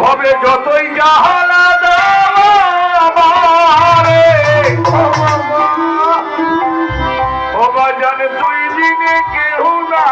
হবে যতই জাহালা আমারে ও বাজান দুই দিনে কেউ না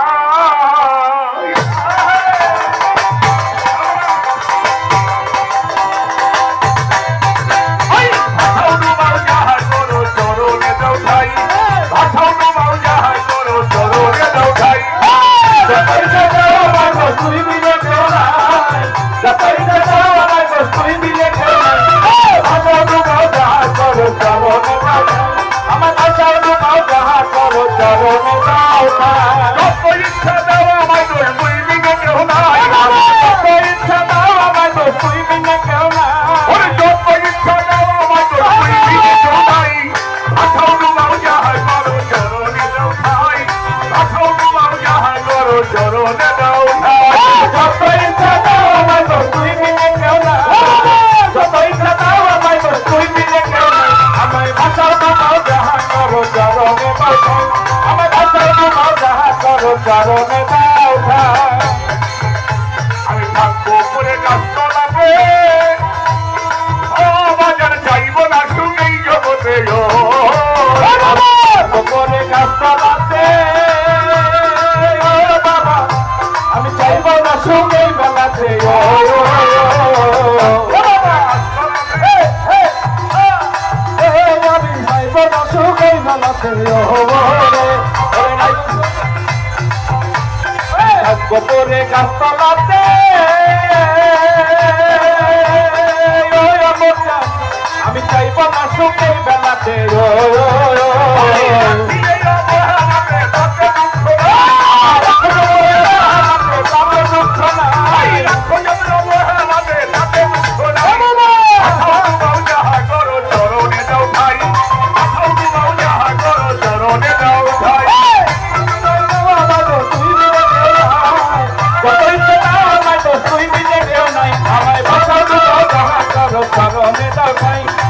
চরণে দাও আমি থাকবো করে গাছতলাতে ও বাজার চাইব না সঙ্গেই জগতে করে গাছতলাতে বাবা আমি চাইব না সঙ্গেই বেলাতে আমি চাইব না সঙ্গেই বেলাতে গোপরে গাছতলাতে আমি চাইব না সুখে বেলাতে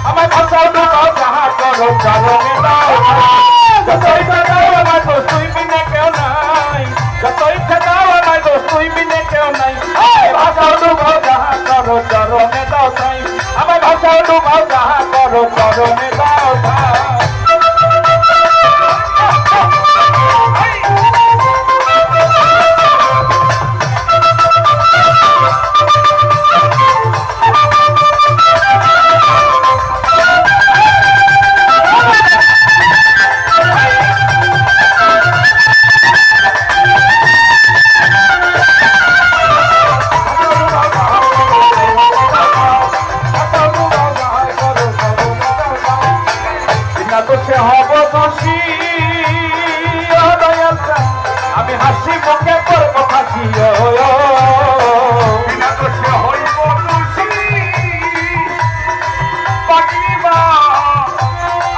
আমার ভাষাও ডুবাও যাহা করো চরণে দাও যতই দাও আমার বস্তুই বিনে কেউ নাই যতই দাও আমার বস্তুই বিনে কেউ নাই ভাষাও ডুবাও যাহা করো চরণে দাও তাই আমার ভাষাও ডুবাও যাহা করো চরণে দাও আমি হাসি মুখে করবো ফাঁসি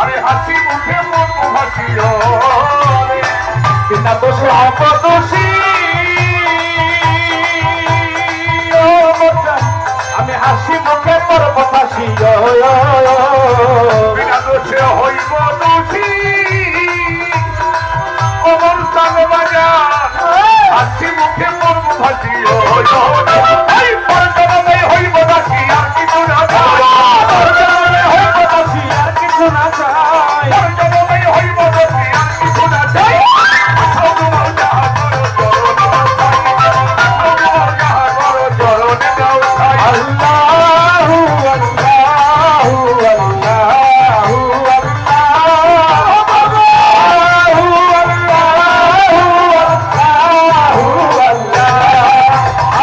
আরে হাসি মুখে মরবো ফাঁসি বিনা দোষে হব দোষী আমি হাসি মুখে করবো ফাঁসি বিনা দোষে হইব দোষী অমর সামনে বাজার হাসি মুখে মরবো ফাঁসি হইব দাসী আর কিছু না হইব দাসী আর কিছু না চাই হইব দাসী আর কিছু না চাই আল্লাহু আল্লাহু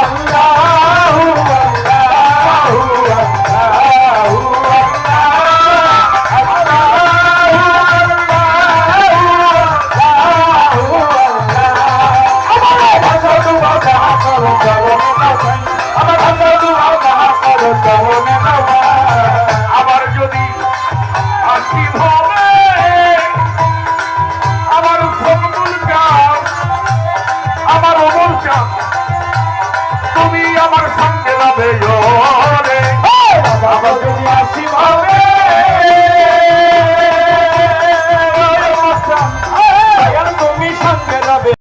আল্লাহু আবার যদি আসি হবে আমার ফজলুল চাও আমার অমর চাও তুমি আমার সঙ্গে যাবে